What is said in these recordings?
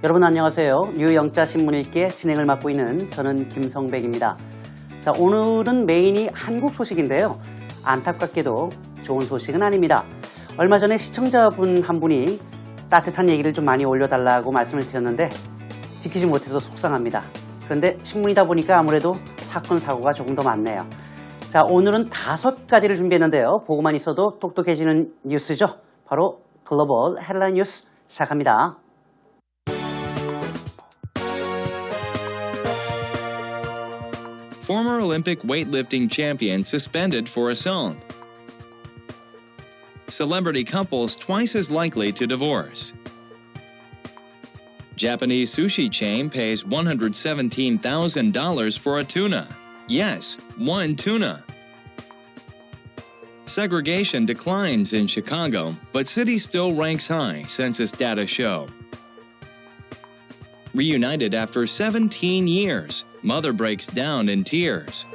여러분 안녕하세요. 뉴영자 신문 읽기의 진행을 맡고 있는 저는 김성백입니다. 자, 오늘은 메인이 한국 소식인데요. 안타깝게도 좋은 소식은 아닙니다. 얼마 전에 시청자분 한 분이 따뜻한 얘기를 좀 많이 올려달라고 말씀을 드렸는데 지키지 못해서 속상합니다. 그런데 신문이다 보니까 아무래도 사건 사고가 조금 더 많네요. 자, 오늘은 5가지를 준비했는데요. 보고만 있어도 똑똑해지는 뉴스죠. 바로 글로벌 헤드라인 뉴스 시작합니다. Former Olympic weightlifting champion suspended for assault. Celebrity couples twice as likely to divorce. Japanese sushi chain pays $117,000 for a tuna. Yes, one tuna. Segregation declines in Chicago, but city still ranks high, census data show. Reunited after 17 years, mother breaks down in tears.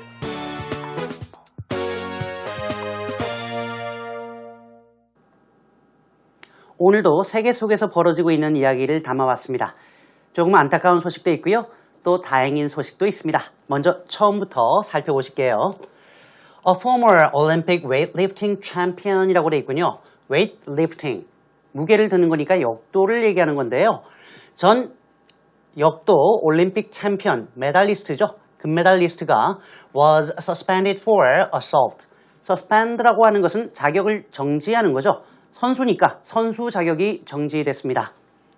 오늘도 세계 속에서 벌어지고 있는 이야기를 담아왔습니다. 조금 안타까운 소식도 있고요. 또 다행인 소식도 있습니다. 먼저 처음부터 살펴보실게요. A former Olympic weightlifting champion이라고 되어 있군요. weightlifting, 무게를 드는 거니까 역도를 얘기하는 건데요. 전 역도 올림픽 챔피언, 메달리스트죠. 금메달리스트가 was suspended for assault. suspend라고 하는 것은 자격을 정지하는 거죠. 선수니까 선수 자격이 정지됐습니다.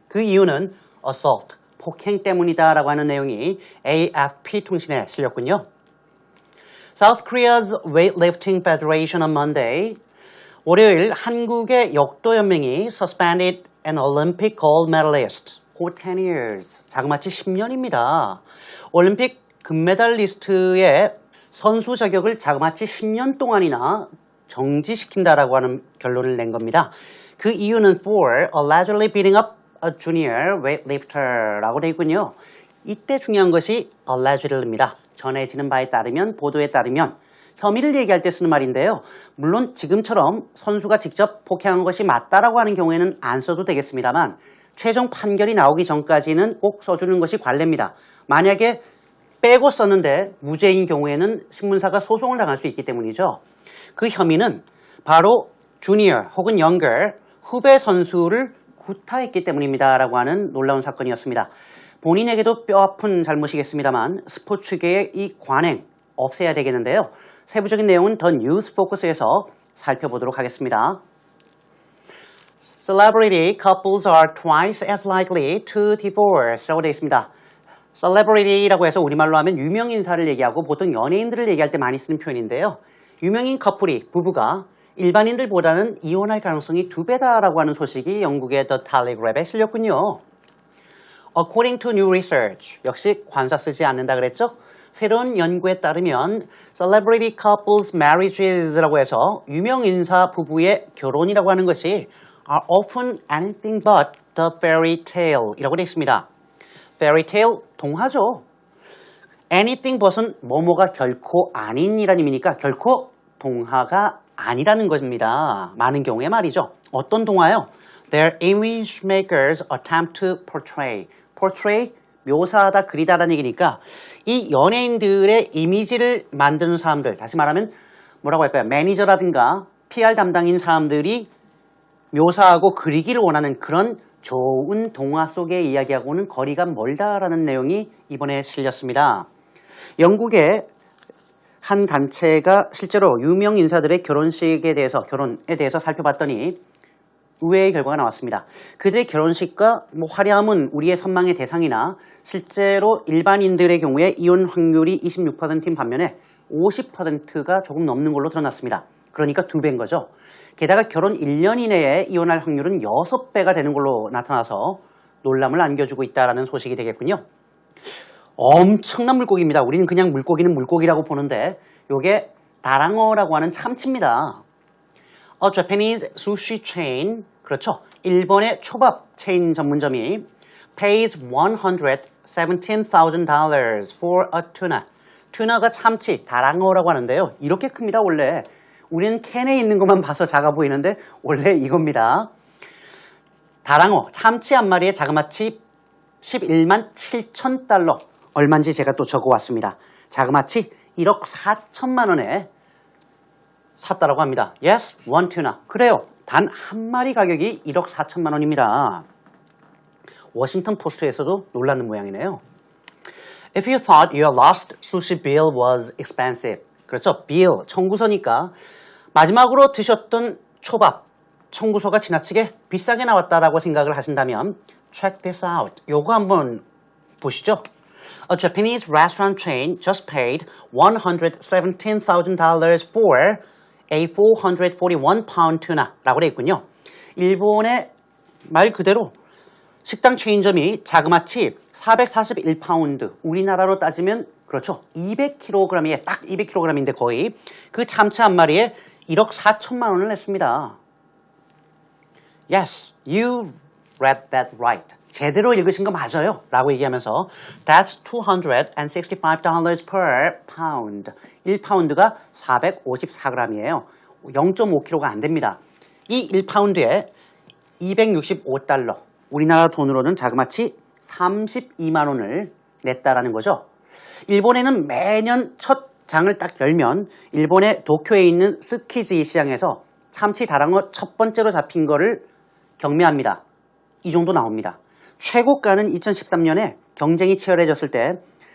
그 이유는 assault, 폭행 때문이다라고 하는 내용이 AFP 통신에 실렸군요. South Korea's Weightlifting Federation on Monday, 월요일 한국의 역도 연맹이 suspended an Olympic gold medalist for 10 years, 자그마치 10년입니다. 올림픽 금메달리스트의 선수 자격을 자그마치 10년 동안이나 정지시킨다라고 하는 결론을 낸 겁니다. 그 이유는 for allegedly beating up a junior weightlifter라고 되어 있군요. 이때 중요한 것이 allegedly입니다. 전해지는 바에 따르면, 보도에 따르면 혐의를 얘기할 때 쓰는 말인데요. 물론 지금처럼 선수가 직접 폭행한 것이 맞다라고 하는 경우에는 안 써도 되겠습니다만 최종 판결이 나오기 전까지는 꼭 써주는 것이 관례입니다. 만약에 빼고 썼는데 무죄인 경우에는 신문사가 소송을 당할 수 있기 때문이죠. 그 혐의는 바로 주니어 혹은 younger, 후배 선수를 구타했기 때문입니다. 라고 하는 놀라운 사건이었습니다. 본인에게도 뼈아픈 잘못이겠습니다만 스포츠계의 이 관행 없애야 되겠는데요. 세부적인 내용은 더 뉴스 포커스에서 살펴보도록 하겠습니다. Celebrity couples are twice as likely to divorce 라고 되어 있습니다. Celebrity라고 해서 우리말로 하면 유명 인사를 얘기하고 보통 연예인들을 얘기할 때 많이 쓰는 표현인데요. 유명인 커플이, 부부가 일반인들보다는 이혼할 가능성이 2배다라고 하는 소식이 영국의 The Telegraph에 실렸군요. According to new research, 역시 관사 쓰지 않는다 그랬죠? 새로운 연구에 따르면 celebrity couples marriages라고 해서 유명 인사 부부의 결혼이라고 하는 것이 are often anything but the fairy tale이라고 되어 있습니다. fairy tale, 동화죠. anything but은 뭐뭐가 결코 아닌이라는 의미니까 결코 동화가 아니라는 것입니다. 많은 경우에 말이죠. 어떤 동화요? Their image makers attempt to portray. portray, 묘사하다, 그리다라는 얘기니까 이 연예인들의 이미지를 만드는 사람들, 다시 말하면 뭐라고 할까요? 매니저라든가 PR 담당인 사람들이 묘사하고 그리기를 원하는 그런 좋은 동화 속의 이야기하고는 거리가 멀다라는 내용이 이번에 실렸습니다. 영국의 한 단체가 실제로 유명 인사들의 결혼에 대해서 살펴봤더니 의외의 결과가 나왔습니다. 그들의 결혼식과 화려함은 우리의 선망의 대상이나 실제로 일반인들의 경우에 이혼 확률이 26%인 반면에 50%가 조금 넘는 걸로 드러났습니다. 그러니까 2배인 거죠. 게다가 결혼 1년 이내에 이혼할 확률은 6배가 되는 걸로 나타나서 놀람을 안겨주고 있다는 소식이 되겠군요. 엄청난 물고기입니다. 우리는 그냥 물고기는 물고기라고 보는데 이게 다랑어라고 하는 참치입니다. A Japanese sushi chain, 그렇죠. 일본의 초밥 체인 전문점이 pays $117,000 for a tuna. 튜나가 참치, 다랑어라고 하는데요. 이렇게 큽니다, 원래. 우리는 캔에 있는 것만 봐서 작아 보이는데 원래 이겁니다. 다랑어, 참치 한 마리에 자그마치 11만 7천 달러. 얼마인지 제가 또 적어왔습니다. 자그마치 1억 4천만 원에 샀다라고 합니다. Yes, one tuna. 그래요. 단 한 마리 가격이 1억 4천만 원입니다. 워싱턴 포스트에서도 놀라는 모양이네요. If you thought your last sushi bill was expensive. 그렇죠. bill, 청구서니까 마지막으로 드셨던 초밥, 청구서가 지나치게 비싸게 나왔다라고 생각을 하신다면 check this out. 요거 한번 보시죠. A Japanese restaurant chain just paid $117,000 for a 441-pound tuna 라고 되어 있군요. 일본의 말 그대로 식당 체인점이 자그마치 441파운드, 우리나라로 따지면 그렇죠. 200kg이에요. 딱 200kg인데 거의 그 참치 한 마리에 1억 4천만 원을 냈습니다. Yes, you read that right. 제대로 읽으신 거 맞아요. 라고 얘기하면서 That's $265 per pound. 1파운드가 454g이에요. 0.5kg가 안 됩니다. 이 1파운드에 265달러. 우리나라 돈으로는 자그마치 32만 원을 냈다라는 거죠. 일본에는 매년 첫 장을 딱 열면 일본의 도쿄에 있는 스키지 시장에서 참치 다랑어 첫 번째로 잡힌 거를 경매합니다. 이 정도 나옵니다. 최고가는 2013년에 경쟁이 치열해졌을 때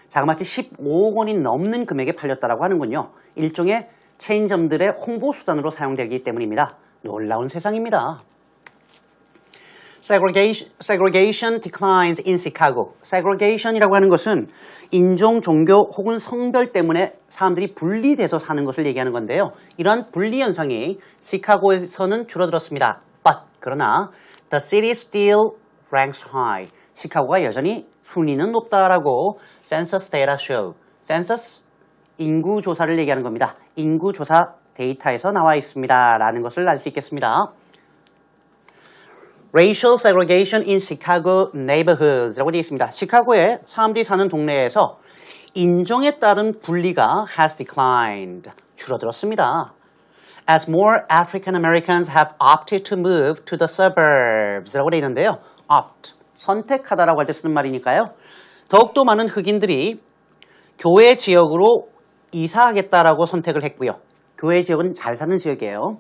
자그마치 15억 원이 넘는 금액에 팔렸다라고 하는군요. 일종의 체인점들의 홍보 수단으로 사용되기 때문입니다. 놀라운 세상입니다. Segregation declines in Chicago. Segregation이라고 하는 것은 인종, 종교 혹은 성별 때문에 사람들이 분리돼서 사는 것을 얘기하는 건데요. 이러한 분리 현상이 시카고에서는 줄어들었습니다. But 그러나 the city still ranks high. 시카고가 여전히 순위는 높다라고 Census data show. Census 인구 조사를 얘기하는 겁니다. 인구 조사 데이터에서 나와 있습니다. 라는 것을 알 수 있겠습니다. Racial segregation in Chicago neighborhoods 라고 되어 있습니다. 시카고에 사람들이 사는 동네에서 인종에 따른 분리가 has declined. 줄어들었습니다. As more African Americans have opted to move to the suburbs 라고 되어 있는데요. opt, 선택하다라고 할 때 쓰는 말이니까요. 더욱더 많은 흑인들이 교외 지역으로 이사하겠다라고 선택을 했고요. 교외 지역은 잘 사는 지역이에요.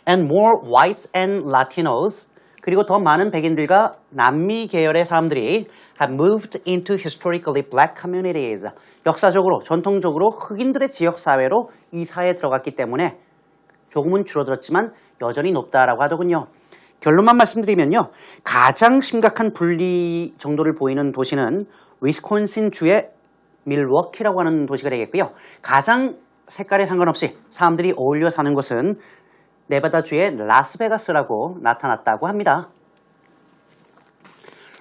And more whites and Latinos 그리고 더 많은 백인들과 남미 계열의 사람들이 have moved into historically black communities. 역사적으로, 전통적으로 흑인들의 지역사회로 이사에 들어갔기 때문에 조금은 줄어들었지만 여전히 높다라고 하더군요. 결론만 말씀드리면요. 가장 심각한 분리 정도를 보이는 도시는 위스콘신 주의 밀워키라고 하는 도시가 되겠고요. 가장 색깔에 상관없이 사람들이 어울려 사는 곳은 네바다주의 라스베가스라고 나타났다고 합니다.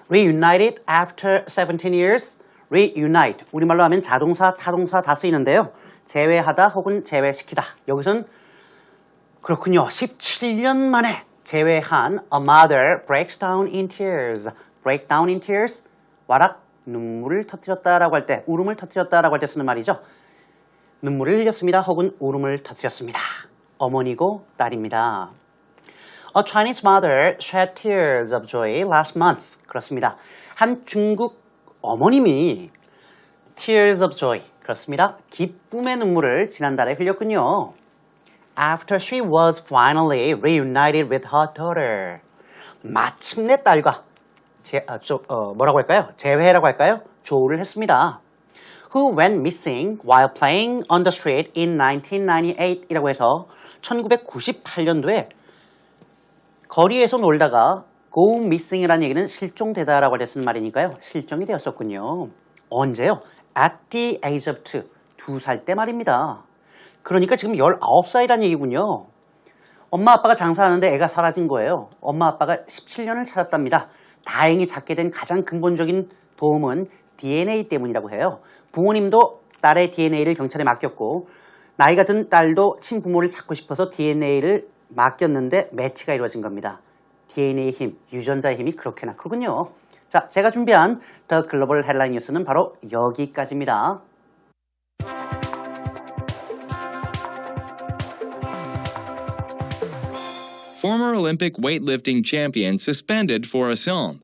Reunited after 17 years. Reunite. 우리말로 하면 자동사, 타동사 다 쓰이는데요. 재회하다 혹은 재회시키다. 여기서는 그렇군요. 17년 만에 재회한 a mother breaks down in tears. break down in tears. 와락 눈물을 터뜨렸다라고 할 때, 울음을 터뜨렸다라고 할 때 쓰는 말이죠. 눈물을 흘렸습니다. 혹은 울음을 터뜨렸습니다. 어머니고 딸입니다. A Chinese mother shed tears of joy last month. 그렇습니다. 한 중국 어머님이 tears of joy. 그렇습니다. 기쁨의 눈물을 지난달에 흘렸군요. After she was finally reunited with her daughter. 마침내 딸과 뭐라고 할까요? 재회라고 할까요? 조우를 했습니다. Who went missing while playing on the street in 1998 이라고 해서 1998년도에 거리에서 놀다가 go missing이라는 얘기는 실종되다라고 했는 말이니까요. 실종이 되었었군요. 언제요? At the age of 2. 2살 때 말입니다. 그러니까 지금 19살이라는 얘기군요. 엄마 아빠가 장사하는데 애가 사라진 거예요. 엄마 아빠가 17년을 찾았답니다. 다행히 찾게 된 가장 근본적인 도움은 DNA 때문이라고 해요. 부모님도 딸의 DNA를 경찰에 맡겼고 나이가 든 딸도 친부모를 찾고 싶어서 DNA를 맡겼는데 매치가 이루어진 겁니다. DNA의 힘, 유전자의 힘이 그렇게나 크군요. 자, 제가 준비한 더 글로벌 헤드라인 뉴스는 바로 여기까지입니다. Former Olympic weightlifting champion suspended for assault.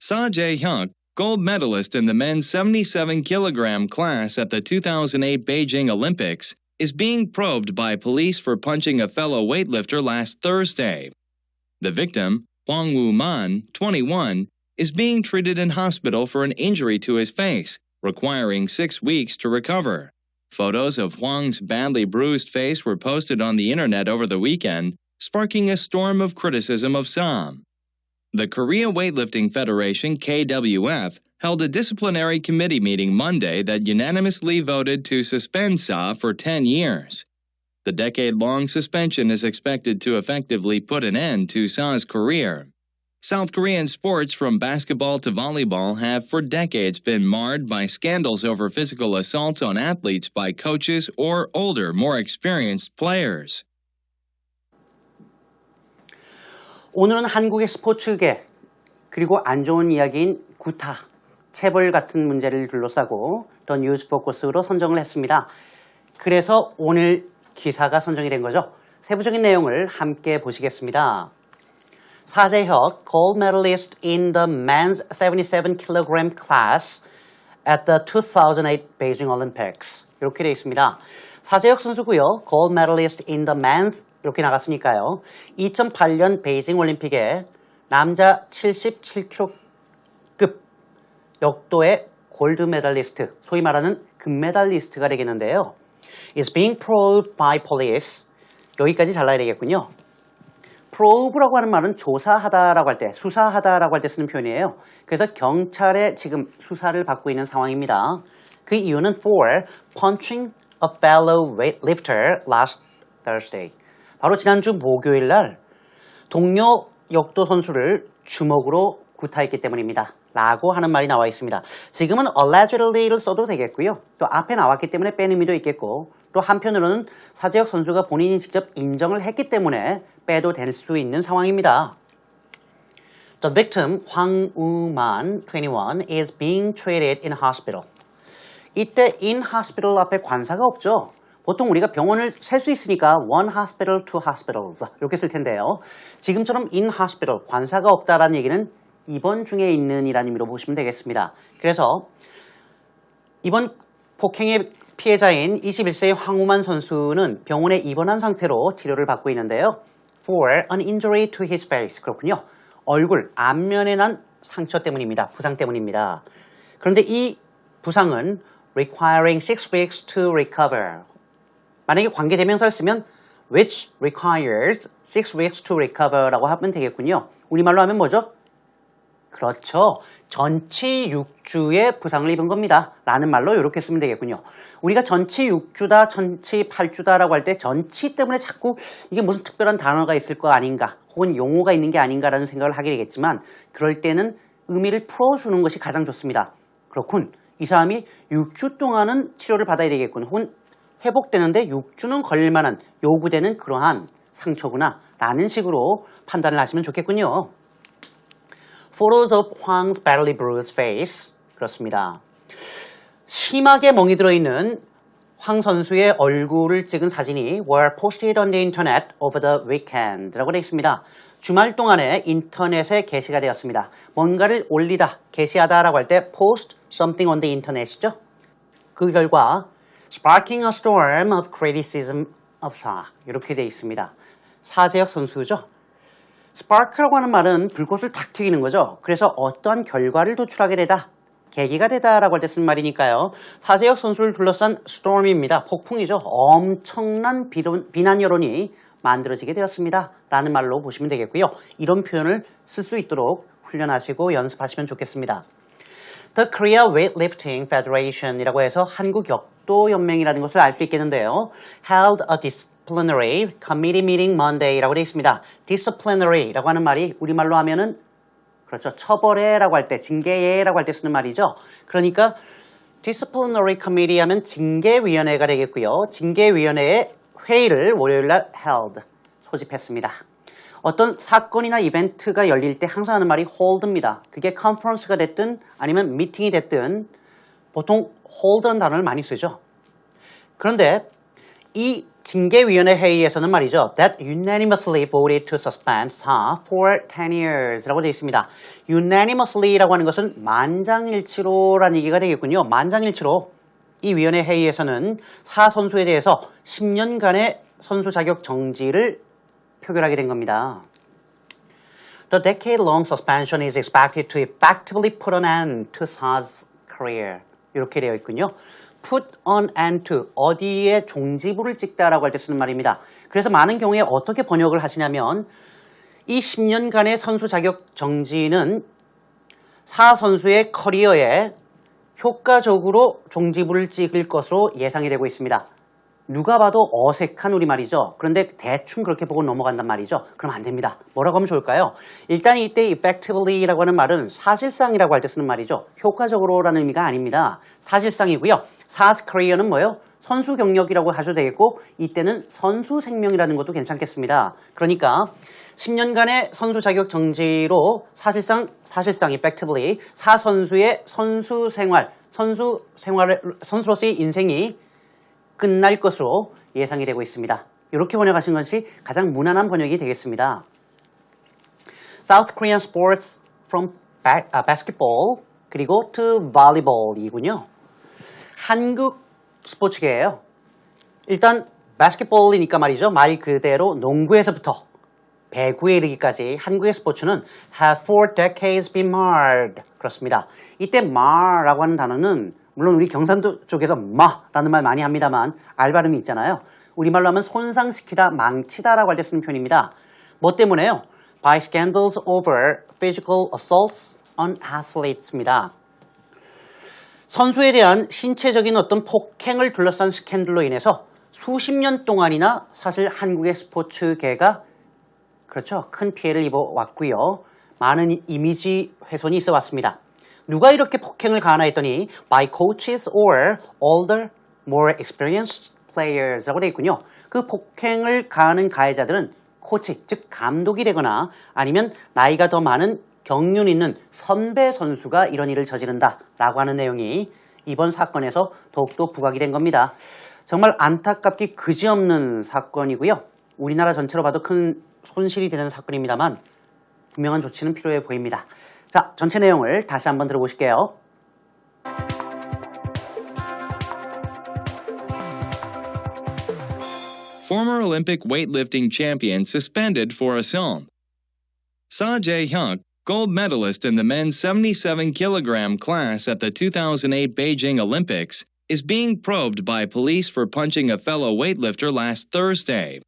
Seo Jae-hyuk, gold medalist in the men's 77-kilogram class at the 2008 Beijing Olympics, is being probed by police for punching a fellow weightlifter last Thursday. The victim, Hwang Woo-man, 21, is being treated in hospital for an injury to his face, requiring 6 weeks to recover. Photos of Hwang's badly bruised face were posted on the internet over the weekend, sparking a storm of criticism of Seo. The Korea Weightlifting Federation, KWF, held a disciplinary committee meeting Monday that unanimously voted to suspend Seo for 10 years. The decade-long suspension is expected to effectively put an end to Seo's career. South Korean sports from basketball to volleyball have for decades been marred by scandals over physical assaults on athletes by coaches or older, more experienced players. 오늘은 한국의 스포츠계 그리고 안 좋은 이야기인 구타, 체벌 같은 문제를 둘러싸고 더 뉴스 포커스로 선정을 했습니다. 그래서 오늘 기사가 선정이 된 거죠. 세부적인 내용을 함께 보시겠습니다. 사재혁, gold medalist in the men's 77kg class at the 2008 Beijing Olympics. 이렇게 되어 있습니다. 사재혁 선수고요. gold medalist in the men's 이렇게 나갔으니까요. 2008년 베이징 올림픽에 남자 77kg급 역도의 골드 메달리스트, 소위 말하는 금메달리스트가 되겠는데요. is being probed by police. 여기까지 잘라야 되겠군요. probe라고 하는 말은 조사하다라고 할 때, 수사하다라고 할 때 쓰는 표현이에요. 그래서 경찰에 지금 수사를 받고 있는 상황입니다. 그 이유는 for punching a fellow weightlifter last Thursday. 바로 지난주 목요일 날 동료 역도 선수를 주먹으로 구타했기 때문입니다. 라고 하는 말이 나와 있습니다. 지금은 allegedly를 써도 되겠고요. 또 앞에 나왔기 때문에 뺀 의미도 있겠고 또 한편으로는 사재혁 선수가 본인이 직접 인정을 했기 때문에 빼도 될 수 있는 상황입니다. The victim, Hwang Woo-man, 21, is being treated in hospital. 이때 in hospital 앞에 관사가 없죠. 보통 우리가 병원을 셀 수 있으니까 one hospital, two hospitals 이렇게 쓸 텐데요. 지금처럼 in hospital, 관사가 없다라는 얘기는 입원 중에 있는 이라는 의미로 보시면 되겠습니다. 그래서 이번 폭행의 피해자인 21세의 황우만 선수는 병원에 입원한 상태로 치료를 받고 있는데요. For an injury to his face. 그렇군요. 얼굴, 안면에 난 상처 때문입니다. 부상 때문입니다. 그런데 이 부상은 requiring 6 weeks to recover. 만약에 관계대명사를 쓰면 which requires 6 weeks to recover라고 하면 되겠군요. 우리말로 하면 뭐죠? 그렇죠. 전치 6주의 부상을 입은 겁니다. 라는 말로 이렇게 쓰면 되겠군요. 우리가 전치 6주다, 전치 8주다라고 할 때 전치 때문에 자꾸 이게 무슨 특별한 단어가 있을 거 아닌가 혹은 용어가 있는 게 아닌가라는 생각을 하게 되겠지만 그럴 때는 의미를 풀어주는 것이 가장 좋습니다. 그렇군. 이 사람이 6주 동안은 치료를 받아야 되겠군. 혹은 회복되는데 6주는 걸릴 만한 요구되는 그러한 상처구나 라는 식으로 판단을 하시면 좋겠군요. Photos of Hwang's badly bruised face. 그렇습니다. 심하게 멍이 들어있는 황 선수의 얼굴을 찍은 사진이 were posted on the internet over the weekend 라고 되어 있습니다. 주말 동안에 인터넷에 게시가 되었습니다. 뭔가를 올리다, 게시하다 라고 할 때 post something on the internet이죠. 그 결과 sparking a storm of criticism of Seo 이렇게 되어 있습니다. 사재혁 선수죠. spark라고 하는 말은 불꽃을 탁 튀기는 거죠. 그래서 어떠한 결과를 도출하게 되다, 계기가 되다라고 할 때 쓰는 말이니까요. 사재혁 선수를 둘러싼 storm입니다. 폭풍이죠. 엄청난 비난 여론이 만들어지게 되었습니다. 라는 말로 보시면 되겠고요. 이런 표현을 쓸 수 있도록 훈련하시고 연습하시면 좋겠습니다. The Korea Weightlifting Federation이라고 해서 한국 역도연맹이라는 것을 알 수 있겠는데요. held a disciplinary committee meeting Monday라고 되어 있습니다. disciplinary라고 하는 말이 우리말로 하면은 그렇죠. 처벌해라고 할 때, 징계해라고 할 때 쓰는 말이죠. 그러니까 disciplinary committee 하면 징계위원회가 되겠고요. 징계위원회의 회의를 월요일날 held, 소집했습니다. 어떤 사건이나 이벤트가 열릴 때 항상 하는 말이 hold입니다. 그게 컨퍼런스가 됐든 아니면 미팅이 됐든 보통 hold라는 단어를 많이 쓰죠. 그런데 이 징계위원회 회의에서는 말이죠. That unanimously voted to suspend Sa for 10 years 라고 되어 있습니다. unanimously라고 하는 것은 만장일치로라는 얘기가 되겠군요. 만장일치로 이 위원회 회의에서는 사 선수에 대해서 10년간의 선수 자격 정지를 표결하게 된 겁니다. The decade-long suspension is expected to effectively put an end to Sa's career. 이렇게 되어 있군요. Put an end to, 어디에 종지부를 찍다라고 할 때 쓰는 말입니다. 그래서 많은 경우에 어떻게 번역을 하시냐면 이 10년간의 선수 자격 정지는 사 선수의 커리어에 효과적으로 종지부를 찍을 것으로 예상이 되고 있습니다. 누가 봐도 어색한 우리말이죠. 그런데 대충 그렇게 보고 넘어간단 말이죠. 그럼 안 됩니다. 뭐라고 하면 좋을까요? 일단 이때 effectively라고 하는 말은 사실상이라고 할 때 쓰는 말이죠. 효과적으로라는 의미가 아닙니다. 사실상이고요. Sa's career는 뭐예요? 선수 경력이라고 하셔도 되겠고 이때는 선수 생명이라는 것도 괜찮겠습니다. 그러니까 10년간의 선수 자격 정지로 사실상 effectively 사 선수의 선수로서의 인생이 끝날 것으로 예상이 되고 있습니다. 이렇게 번역하신 것이 가장 무난한 번역이 되겠습니다. South Korean sports from basketball 그리고 to volleyball이군요. 한국 스포츠계예요. 일단 바스켓볼이니까 말이죠. 말 그대로 농구에서부터 배구에 이르기까지 한국의 스포츠는 have for decades been marred. 그렇습니다. 이때 mar라고 하는 단어는 물론 우리 경상도 쪽에서 마라는 말 많이 합니다만 알 발음이 있잖아요. 우리말로 하면 손상시키다, 망치다라고 할 때 쓰는 표현입니다. 뭐 때문에요? By scandals over physical assaults on athletes입니다. 선수에 대한 신체적인 어떤 폭행을 둘러싼 스캔들로 인해서 수십 년 동안이나 사실 한국의 스포츠계가 그렇죠. 큰 피해를 입어왔고요. 많은 이미지 훼손이 있어 왔습니다. 누가 이렇게 폭행을 가하나 했더니 by coaches or older, more experienced players라고 되어 있군요. 그 폭행을 가하는 가해자들은 코치, 즉 감독이 되거나 아니면 나이가 더 많은 경륜 있는 선배 선수가 이런 일을 저지른다라고 하는 내용이 이번 사건에서 더욱더 부각이 된 겁니다. 정말 안타깝기 그지없는 사건이고요. 우리나라 전체로 봐도 큰 손실이 되는 사건입니다만 분명한 조치는 필요해 보입니다. 자, 전체 내용을 다시 한번 들어보실게요. Former Olympic weightlifting champion suspended for assault. Sa Jae-hyuk, gold medalist in the men's 77-kilogram class at the 2008 Beijing Olympics, is being probed by police for punching a fellow weightlifter last Thursday.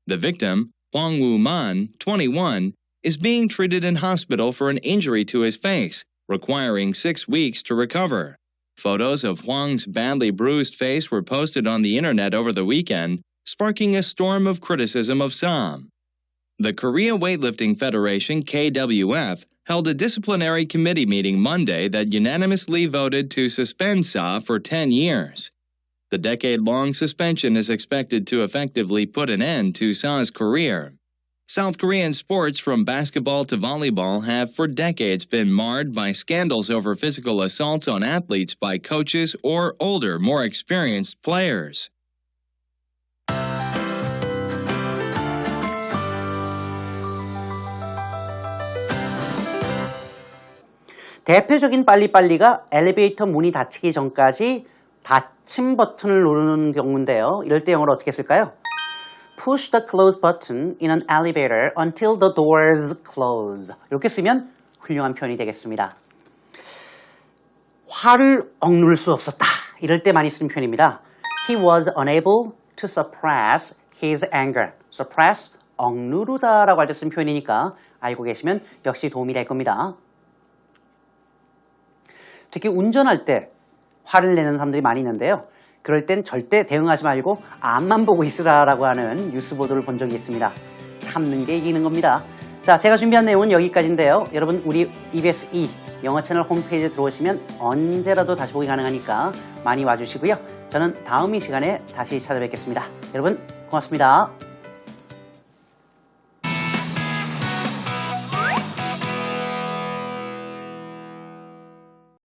The victim, Hwang Woo-man, 21, is being treated in hospital for an injury to his face, requiring 6 weeks to recover. Photos of Hwang's badly bruised face were posted on the internet over the weekend, sparking a storm of criticism of Sa. The Korea Weightlifting Federation, KWF, held a disciplinary committee meeting Monday that unanimously voted to suspend Sa for 10 years. The decade-long suspension is expected to effectively put an end to Sa's career. South Korean sports from basketball to volleyball have for decades been marred by scandals over physical assaults on athletes by coaches or older, more experienced players. 대표적인 빨리빨리가 엘리베이터 문이 닫히기 전까지 닫힘 버튼을 누르는 경우인데요. 이럴 때 영어로 어떻게 쓸까요? Push the close button in an elevator until the doors close. 이렇게 쓰면 훌륭한 표현이 되겠습니다. 화를 억누를 수 없었다. 이럴 때 많이 쓰는 표현입니다. He was unable to suppress his anger. suppress, 억누르다라고 할 때 쓰는 표현이니까 알고 계시면 역시 도움이 될 겁니다. 특히 운전할 때 화를 내는 사람들이 많이 있는데요. 그럴 땐 절대 대응하지 말고 앞만 보고 있으라라고 하는 뉴스 보도를 본 적이 있습니다. 참는 게 이기는 겁니다. 자, 제가 준비한 내용은 여기까지인데요. 여러분 우리 EBS 영어 채널 홈페이지에 들어오시면 언제라도 다시 보기 가능하니까 많이 와주시고요. 저는 다음 이 시간에 다시 찾아뵙겠습니다. 여러분 고맙습니다.